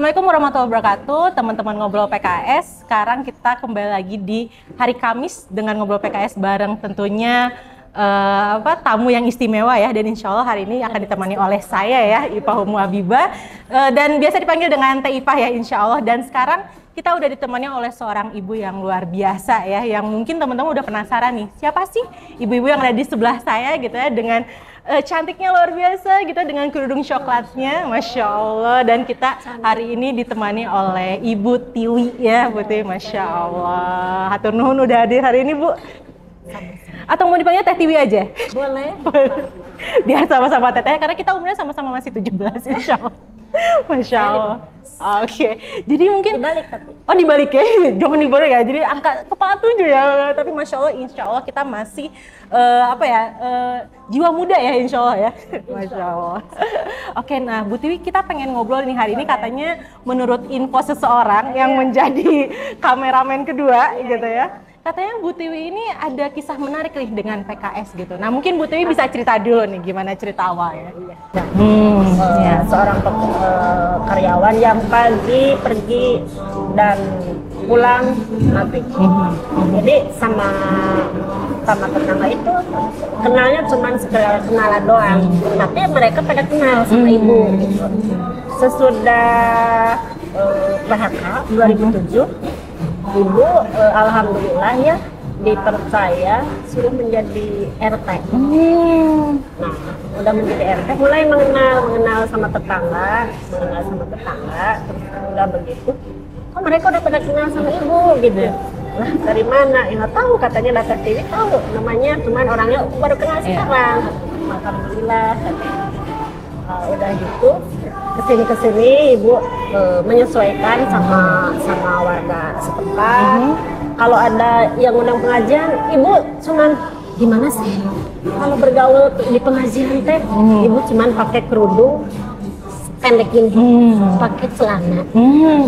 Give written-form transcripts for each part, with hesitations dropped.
Assalamualaikum warahmatullahi wabarakatuh, teman-teman Ngobrol PKS. Sekarang kita kembali lagi di hari Kamis dengan Ngobrol PKS bareng tentunya tamu yang istimewa ya. Dan insya Allah hari ini akan ditemani oleh saya ya, Ipah Umu Habibah, dan biasa dipanggil dengan Teh Ipah ya insya Allah. Dan sekarang kita udah ditemani oleh seorang ibu yang luar biasa ya, yang mungkin teman-teman udah penasaran nih, siapa sih ibu-ibu yang ada di sebelah saya gitu ya, dengan cantiknya luar biasa gitu, dengan kerudung coklatnya, Masya Allah. Dan kita hari ini ditemani oleh Ibu Tiwi ya, Bu Tiwi, Masya Allah. Hatur nuhun udah hadir hari ini, Bu. Atau mau dipanggil Teh Tiwi aja? Boleh. Biar sama-sama teteh, karena kita umurnya sama-sama masih 17 insya Allah. Masya Allah. Oke, jadi mungkin dibalik tapi. Oh dibalik ya, jangan dibalik ya. Jadi angka kepala 7 ya. Tapi Masya Allah, insya Allah kita masih jiwa muda ya insya Allah ya. Masya Allah. Oke, nah Bu Tiwi, kita pengen ngobrol nih hari ini, katanya menurut info seseorang yang menjadi kameramen kedua gitu ya. Katanya Bu Tiwi ini ada kisah menarik nih dengan PKS gitu. Nah mungkin Bu Tiwi bisa cerita dulu nih gimana cerita awalnya. Seorang karyawan yang pagi pergi dan pulang mati. Jadi sama tetangga itu kenalnya cuma sekedar kenalan doang. Tapi mereka pada kenal sama ibu. Gitu. Sesudah PHK 2007. Ibu alhamdulillah ya dipercaya sudah menjadi RT. Nah, udah menjadi RT, mulai mengenal sama tetangga, terus udah begitu. Kok mereka udah pada kenal sama ibu gitu? Lah dari mana? Ya nggak tahu, katanya data TV tahu namanya, cuman orangnya baru kenal sekarang. Alhamdulillah. Udah gitu kesini ibu menyesuaikan sama warga setempat. Kalau ada yang undang pengajian, ibu cuman gimana sih kalau bergaul di pengajian teh, ibu cuman pakai kerudung pendek ini, pakai celana.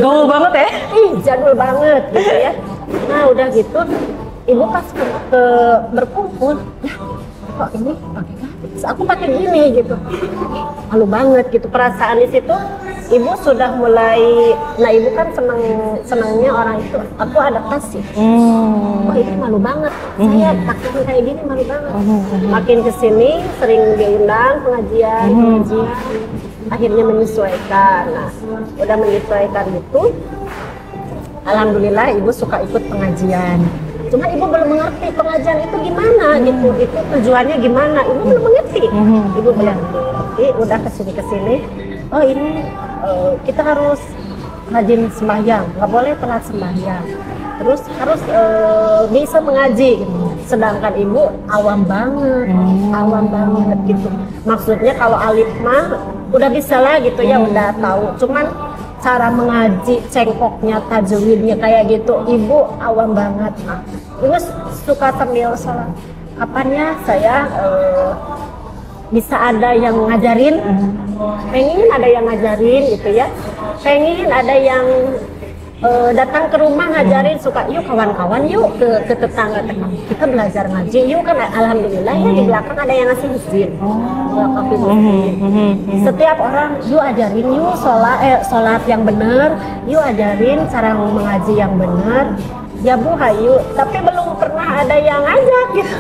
Gaul banget ya? Jadul banget gitu ya. Nah udah gitu ibu pas ke berkumpul, kok ini pakai aku pakai gini gitu, malu banget gitu perasaan di situ. Ibu sudah mulai, nah ibu kan senangnya orang itu aku adaptasi. Oh ini malu banget, saya pakai kayak gini malu banget. Makin kesini sering diundang pengajian, akhirnya menyesuaikan. Nah udah menyesuaikan itu, alhamdulillah ibu suka ikut pengajian. Cuma ibu belum mengerti pengajian itu gimana gitu, itu tujuannya gimana, ibu belum mengerti. Ibu belum mengerti, udah kesini, oh ini kita harus rajin sembahyang, nggak boleh telat sembahyang, terus harus bisa mengaji gitu. Sedangkan ibu awam banget gitu. Maksudnya kalau alif mah udah bisa lah gitu ya, udah tahu, cuman cara mengaji, cengkoknya, tajwidnya kayak gitu, ibu awam banget. Ibu suka sambil sholat apanya saya bisa ada yang ngajarin, pengen ada yang ngajarin gitu ya, pengen ada yang datang ke rumah ngajarin, suka yuk kawan-kawan yuk ke tetangga kita belajar ngaji yuk, kan alhamdulillah ya di belakang ada yang ngasih izin. Setiap orang yuk ajarin yuk sholat yang benar, yuk ajarin cara mengaji yang benar ya Bu, hayu. Tapi belum pernah ada yang ngajak gitu.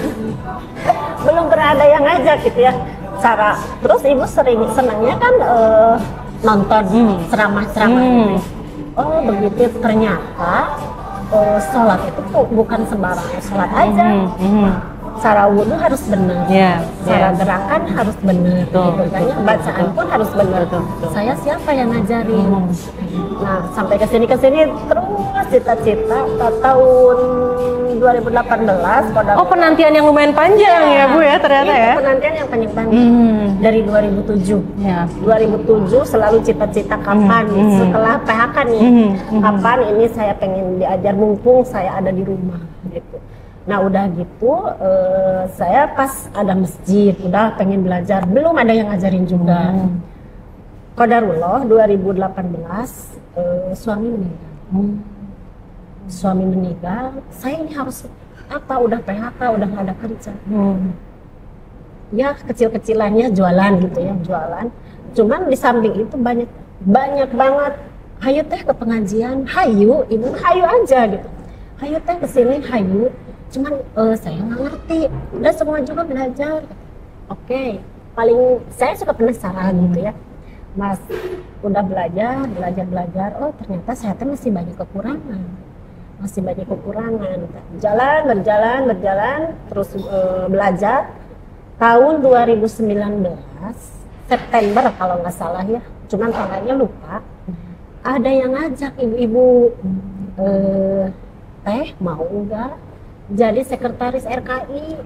Belum pernah ada yang ngajak gitu ya cara. Terus ibu senangnya kan nonton ceramah-ceramah gitu. Oh begitu, ternyata sholat itu tuh bukan sembarangan sholat aja. Cara wudhu harus benar, cara gerakan harus benar, bacaan pun harus benar. Saya siapa yang ngajarin? Nah sampai kesini terus cita-cita tahun 2018. Oh penantian yang lumayan panjang ya Bu ya ternyata ya? Penantian yang panjang dari 2007. 2007 selalu cita-cita kapan setelah PHK nih, kapan ini saya pengen diajar mumpung saya ada di rumah gitu. Nah udah gitu saya pas ada masjid udah pengen belajar, belum ada yang ngajarin juga. Qadarullah 2018 suami meninggal. Suami meninggal, saya ini harus apa, udah PHK, udah nggak ada kerja. Ya kecil-kecilannya jualan gitu ya, jualan. Cuman di samping itu banyak banget hayu teh ke pengajian, hayu, ibu hayu aja gitu. Hayu teh kesini, hayu. Cuman saya nggak ngerti. Udah semua juga belajar. Oke, paling saya suka penasaran gitu ya. Mas, udah belajar. Oh ternyata saya teh masih banyak kekurangan. Berjalan, terus belajar. Tahun 2019, September kalau nggak salah ya, cuman tanggalnya lupa. Ada yang ngajak ibu-ibu, teh mau nggak jadi sekretaris RKI?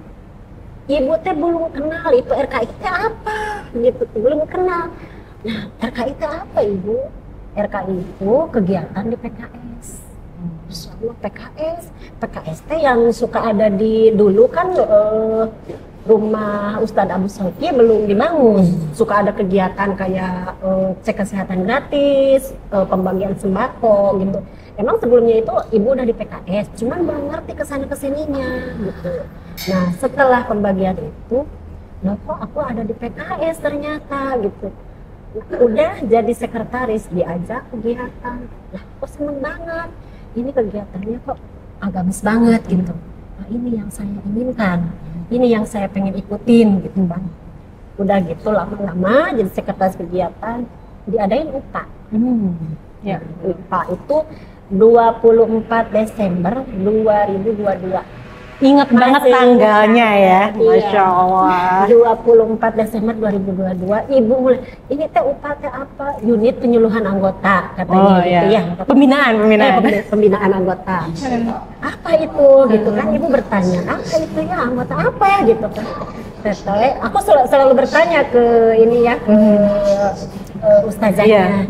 Ibu teh belum kenal itu RKI teh apa, gitu, belum kenal. Nah, RKI teh apa ibu? RKI itu kegiatan di PKS. Sama PKS teh yang suka ada di dulu kan rumah Ustadz Abu Sofi belum dibangun. Suka ada kegiatan kayak cek kesehatan gratis, pembagian sembako gitu. Emang sebelumnya itu ibu udah di PKS, cuman belum ngerti kesana kesininya gitu. Nah setelah pembagian itu, loh kok aku ada di PKS ternyata gitu. Udah jadi sekretaris, diajak kegiatan. Lah kok seneng banget. Ini kegiatannya kok agamis banget gitu. Nah, ini yang saya inginkan, ini yang saya pengen ikutin gitu bang. Udah gitu lama-lama jadi sekretaris kegiatan, diadain UPA. Ya. UPA itu 24 Desember 2022. Ingat banget tanggalnya ya, Masya iya. Allah. 24 Desember 2022, ibu mulai, ini teh UPA teh apa? Unit penyuluhan anggota katanya gitu ya. Pembinaan anggota. Apa itu gitu kan? Ibu bertanya, apa itu ya anggota apa gitu kan? Aku selalu bertanya ke ini ya, ke ustazahnya.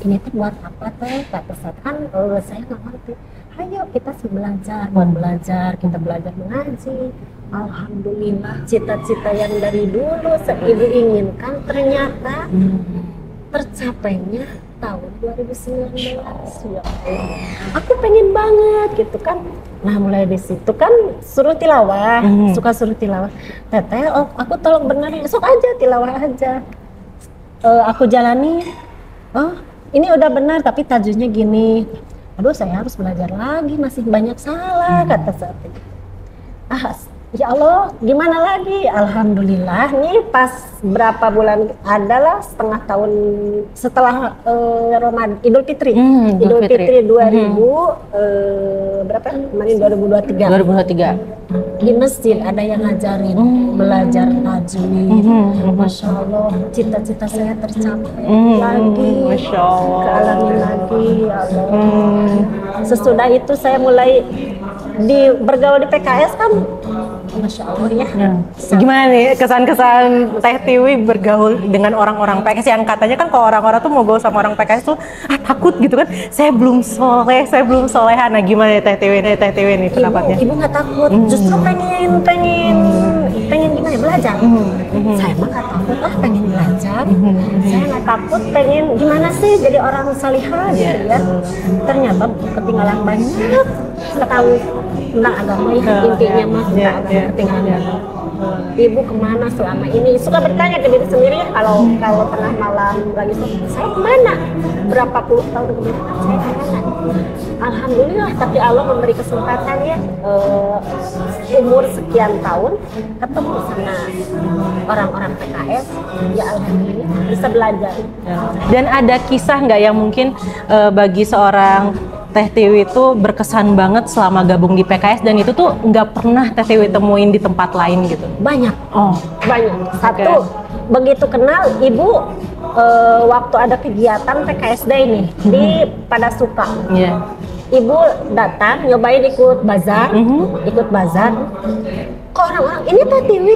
Ini tuh buat apa teh? Kata saya kan saya nggak ngerti. Ayo kita belajar, kita belajar mengaji. Alhamdulillah cita-cita yang dari dulu ibu inginkan ternyata tercapainya tahun 2019. Ya aku pengen banget gitu kan. Nah mulai di situ kan suruh tilawah, suka suruh tilawah. Teteh, oh aku tolong benerin, sok aja tilawah aja. Aku jalani, oh ini udah benar tapi tajwidnya gini. Aduh saya harus belajar lagi, masih banyak salah kata saat itu. Ya Allah gimana lagi, alhamdulillah nih pas berapa bulan adalah setengah tahun setelah Ramadan Idul Fitri. Idul Fitri 2000 berapa kemarin 2023 di masjid ada yang ngajarin belajar tajwid. Masya Allah cita-cita saya tercapai lagi, Masya Allah, kealamin lagi ya Allah. Sesudah itu saya mulai bergaul di PKS kan. Masya Allah ya. Gimana nih kesan-kesan Teh Tiwi bergaul dengan orang-orang PKS yang katanya kan kalau orang-orang tuh mau gaul sama orang PKS tuh takut gitu kan, saya belum soleha. Nah gimana Teh Tiwi nih pendapatnya? Ibu nggak takut, justru pengen gimana belajar. Saya mah nggak takut, pengen belajar. Saya nggak takut, pengen gimana sih jadi orang salihah gitu ya. Ternyata ketinggalan banyak tahu tentang agama ya, intinya mah tentang agama ketinggalan. Ibu kemana selama ini? Suka bertanya ke diri sendiri kalau tengah malam lagi saya kemana? Berapa puluh tahun kemudian saya kemana? Alhamdulillah, tapi Allah memberi kesempatan ya umur sekian tahun ketemu sama orang-orang PKS, ya alhamdulillah bisa belajar. Dan ada kisah nggak yang mungkin bagi seorang Teh Tiwi itu berkesan banget selama gabung di PKS dan itu tuh nggak pernah Teh Tiwi temuin di tempat lain gitu? Banyak. Satu, begitu kenal ibu waktu ada kegiatan PKSD ini di Padasuka. Ibu datang nyobain ikut bazar, kok orang-orang ini Teh Tiwi,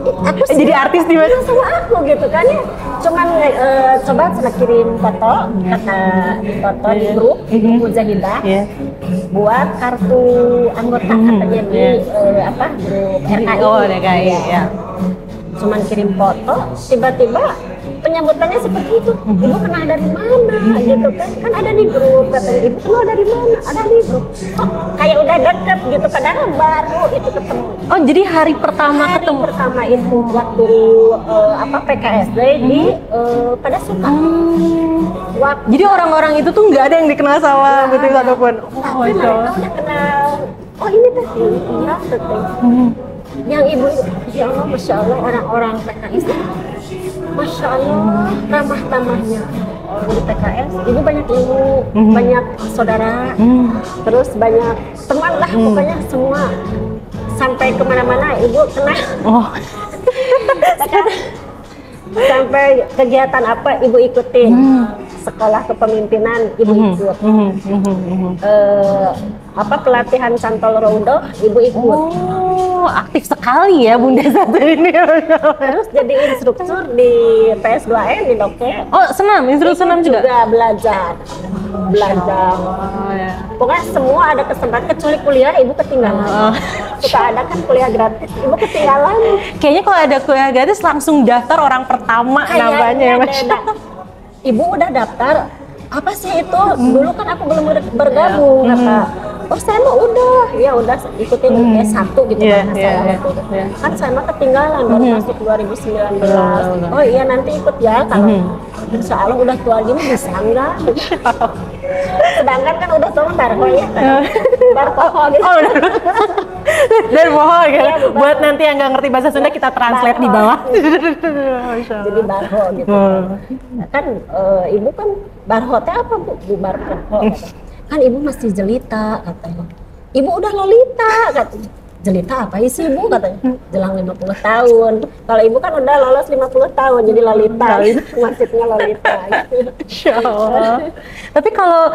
aku sih jadi artis di mana sama aku gitu kan ya. Cuman coba saya kirim foto, foto di grup Mujahidah buat kartu anggota katanya di grup RKI. RKI ya. Cuman kirim foto, tiba-tiba penyambutannya seperti itu. Ibu kenal dari mana gitu kan? Kan ada di grup katanya. Ibu kenal dari mana? Ada di grup. Oh, kayak udah deket gitu, padahal baru itu ketemu. Oh, jadi hari pertama Hari ketemu. pertama itu waktu PKSD di pada suka. Waktu Jadi orang-orang itu tuh nggak ada yang dikenal sama Bu Tiwi satupun. Oh, tapi Masya mereka Allah. udah kenal. Oh ini teh iya teh. Yang ibu ya Allah, masya Allah orang-orang PKS, masya Allah ramah-tamahnya. Di PKS, ibu banyak ilmu, banyak saudara, terus banyak teman lah, pokoknya semua sampai kemana-mana ibu kenal. Oh, Sampai kegiatan apa ibu ikutin, sekolah kepemimpinan ibu ikut, pelatihan Cantol Roundo ibu ikut. oh, aktif sekali ya Bunda satu ini. Terus jadi instruktur di PS2N di Loket. Oh, senam, instruktur senam juga. belajar. Oh, ya. Pokoknya semua ada kesempatan kecuali kuliah ibu ketinggalan. Suka ada kan kuliah gratis, ibu ketinggalan. Kayaknya kalau ada kuliah gratis langsung daftar orang pertama namanya ya, Mas. beda. Ibu udah daftar, apa sih itu? Dulu kan aku belum bergabung, kata. Oh saya mah udah, ya udah ikutin S1 gitu kan saya waktu itu. Kan saya mah ketinggalan baru masuk 2019. Oh iya nanti ikut ya kalau insya Allah udah tua gini bisa enggak? Sedangkan kan udah tua barho ya, barho gitu. Oh, udah. Dan bohong ya. Iya, Buat nanti yang nggak ngerti bahasa Sunda kita translate di bawah. Jadi barho gitu. Kan ibu kan barho teh apa bu barho? Kan ibu masih jelita katanya. Ibu udah lolita katanya. Jelita apa sih ibu katanya? Jelang 50 tahun. Kalau ibu kan udah lolos 50 tahun jadi lolita. Maksudnya lolita. Insya Allah. Tapi kalau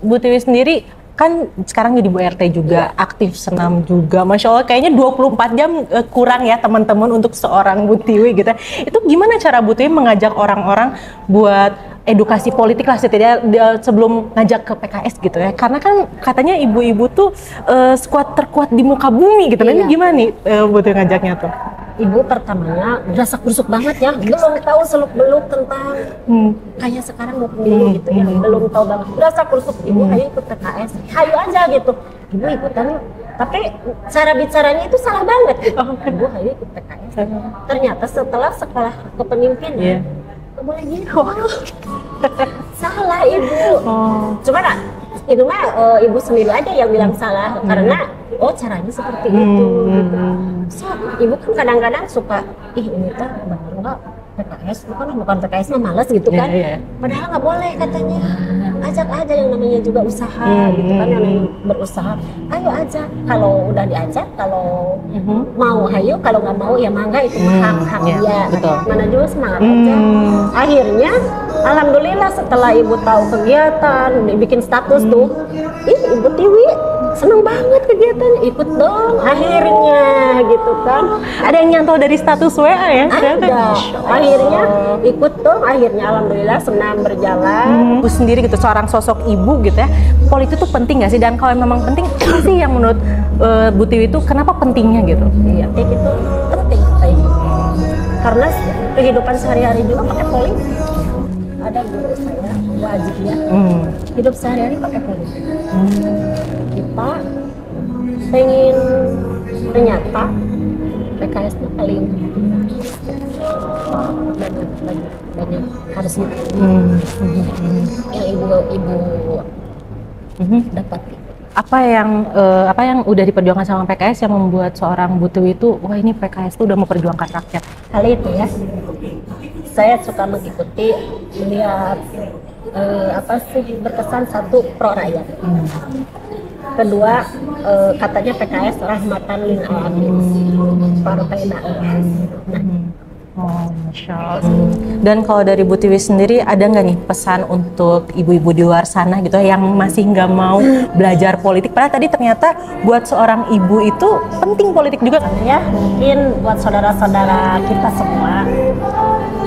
Bu Tiwi sendiri kan sekarang jadi Bu RT juga, aktif senam juga. Masya Allah kayaknya 24 jam kurang ya teman-teman untuk seorang Bu Tiwi gitu. Itu gimana cara Bu Tiwi mengajak orang-orang buat edukasi politik lah setidaknya sebelum ngajak ke PKS gitu ya? Karena kan katanya ibu-ibu tuh sekuat terkuat di muka bumi gitu. Nah ini gimana nih Bu Tiwi ngajaknya tuh? Ibu pertamanya berasa kusuk banget ya, belum tahu seluk-beluk tentang kayak sekarang mau pemilu gitu ya, belum tahu banget. Berasa kusuk, ibu ayo ikut PKS, hayu aja gitu. Ibu ikutan yuk. Tapi cara bicaranya itu salah banget gitu. Ibu ayo ikut PKS. Ternyata setelah sekolah kepemimpinan, boleh gitu. Salah ibu. Cuman itu mah ibu sendiri aja yang bilang salah karena caranya seperti itu. Gitu. So, ibu kan kadang-kadang suka ini tuh benar nggak PKS, bukan PKS mah males gitu kan. Padahal nggak boleh katanya. Ajak aja yang namanya juga usaha gitu kan, yang namanya berusaha. Ayo aja. Kalau udah diajak, kalau mau ayo, kalau nggak mau ya mangga itu hak dia. Mana juga semangat aja. Akhirnya alhamdulillah setelah ibu tahu kegiatan, bikin status tuh, ibu Tiwi seneng banget kegiatannya, ikut dong akhirnya gitu kan. Ada yang nyantol dari status WA ya? Ada. Akhirnya ikut dong, akhirnya alhamdulillah senam berjalan. Ibu sendiri gitu, seorang sosok ibu gitu ya, politik itu penting nggak sih? Dan kalau memang penting, apa sih yang menurut Bu Tiwi itu kenapa pentingnya gitu? Iya, politik itu penting kata ibu. Karena kehidupan sehari-hari juga pakai politik. Ada guru saya wajib ya, hidup sehari-hari pakai politik. Kita pengen ternyata PKS itu paling banyak harus yang ibu dapat. Apa yang udah diperjuangkan sama PKS yang membuat seorang Bu Tiwi itu, wah ini PKS itu udah memperjuangkan rakyat? Kali itu ya, saya suka mengikuti, melihat berkesan satu pro rakyat. Kedua, katanya PKS rahmatan lil alamin, partai dakwah. Oh, Masya Allah. Dan kalau dari Bu Tiwi sendiri ada nggak nih pesan untuk ibu-ibu di luar sana gitu yang masih nggak mau belajar politik? Padahal tadi ternyata buat seorang ibu itu penting politik juga kan? Ya, mungkin buat saudara-saudara kita semua,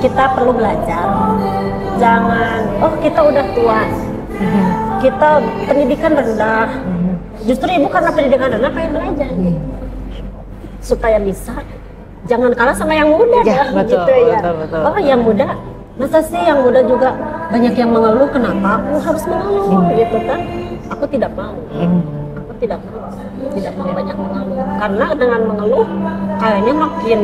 kita perlu belajar. Jangan, kita udah tua, kita pendidikan rendah. Justru ibu karena pendidikan rendah pengen belajar, supaya bisa jangan kalah sama yang muda Ya, dong, betul, gitu ya. betul. Oh yang muda, masa sih yang muda juga banyak yang mengeluh, kenapa aku harus mengeluh gitu kan? Aku tidak mau. Aku tidak mau banyak mengeluh, karena dengan mengeluh kayaknya makin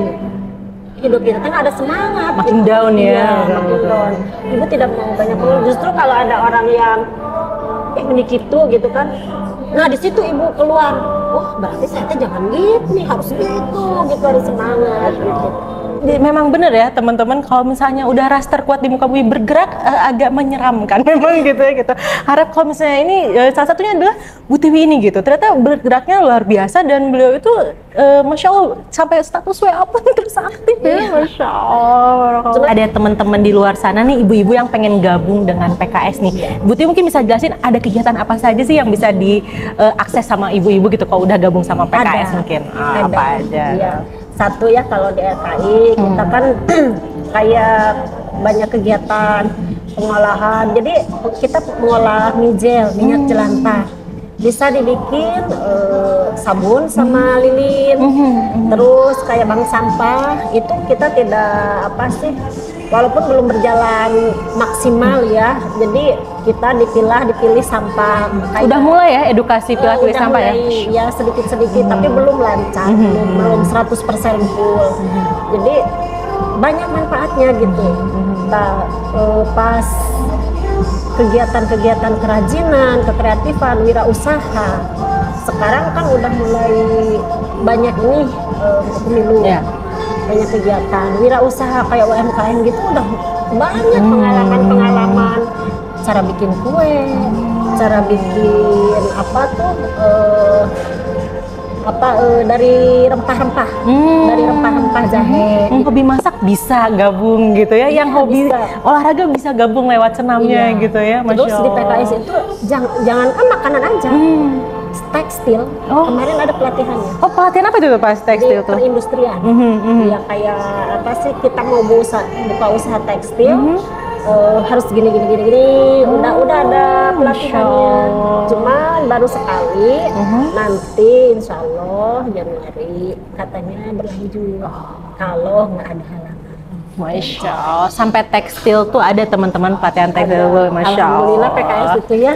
hidup kita kan ada semangat, Makin gitu. down ya. Iya, makin down. Ibu tidak mau banyak mengeluh. Justru kalau ada orang yang begitu gitu kan, nah di situ ibu keluar, oh berarti saya teh jangan gitu nih, harus gitu ada semangat gitu. Memang benar ya teman-teman, kalau misalnya udah ras terkuat di muka bumi bergerak agak menyeramkan memang gitu ya gitu. Harap kalau misalnya ini salah satunya adalah Bu Tiwi ini gitu, ternyata bergeraknya luar biasa dan beliau itu Masya Allah sampai status WA pun terus aktif ya. Masya Allah. Ada teman-teman di luar sana nih ibu-ibu yang pengen gabung dengan PKS nih. Bu Tiwi mungkin bisa jelasin ada kegiatan apa saja sih yang bisa diakses sama ibu-ibu gitu kalau udah gabung sama PKS mungkin? Apa aja? Iya. Satu ya, kalau di RKI kita kan kayak banyak kegiatan pengolahan. Jadi kita mengolah minyak jelantah. Bisa dibikin sabun sama lilin. Terus kayak bank sampah itu kita tidak walaupun belum berjalan maksimal ya. Jadi kita dipilih sampah. Udah mulai ya edukasi pilih sampah ya? Ya sedikit-sedikit, tapi belum lancar, belum 100% full. Jadi banyak manfaatnya gitu. Pas kegiatan-kegiatan kerajinan, kekreatifan, wirausaha, sekarang kan udah mulai banyak ini pemilu. Yeah. Banyak kegiatan wirausaha kayak UMKM gitu, udah banyak pengalaman-pengalaman cara bikin kue, cara bikin dari rempah-rempah, dari rempah-rempah jahe. Hobi masak bisa gabung gitu ya, yang hobi olahraga bisa gabung lewat senamnya gitu ya. Masya Terus di PKS itu jangankan makanan aja, tekstil. Kemarin ada pelatihannya. Oh, pelatihan apa itu pas tekstil tuh? Perindustrian. Ya kayak kita mau buka usaha tekstil. Harus gini. Udah ada pelatihannya. Cuma baru sekali. Nanti insya Allah Januari katanya berlanjut. Kalau nggak ada halangan. Masya Allah, sampai tekstil tuh ada teman-teman pelatihan tekstil tuh, Masya Allah. Alhamdulillah PKS itu ya,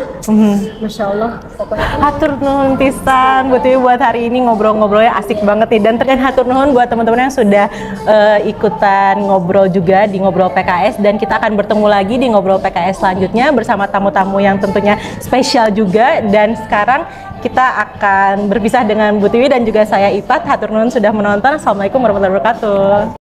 Masya Allah. Pokoknya hatur nuhun pisan buat Tiwi buat hari ini ngobrol-ngobrolnya asik banget nih, dan terkait hatur nuhun buat teman-teman yang sudah ikutan ngobrol juga di Ngobrol PKS, dan kita akan bertemu lagi di Ngobrol PKS selanjutnya bersama tamu-tamu yang tentunya spesial juga. Dan sekarang kita akan berpisah dengan Bu Tiwi dan juga saya Ipat. Hatur nuhun sudah menonton. Assalamualaikum warahmatullahi wabarakatuh.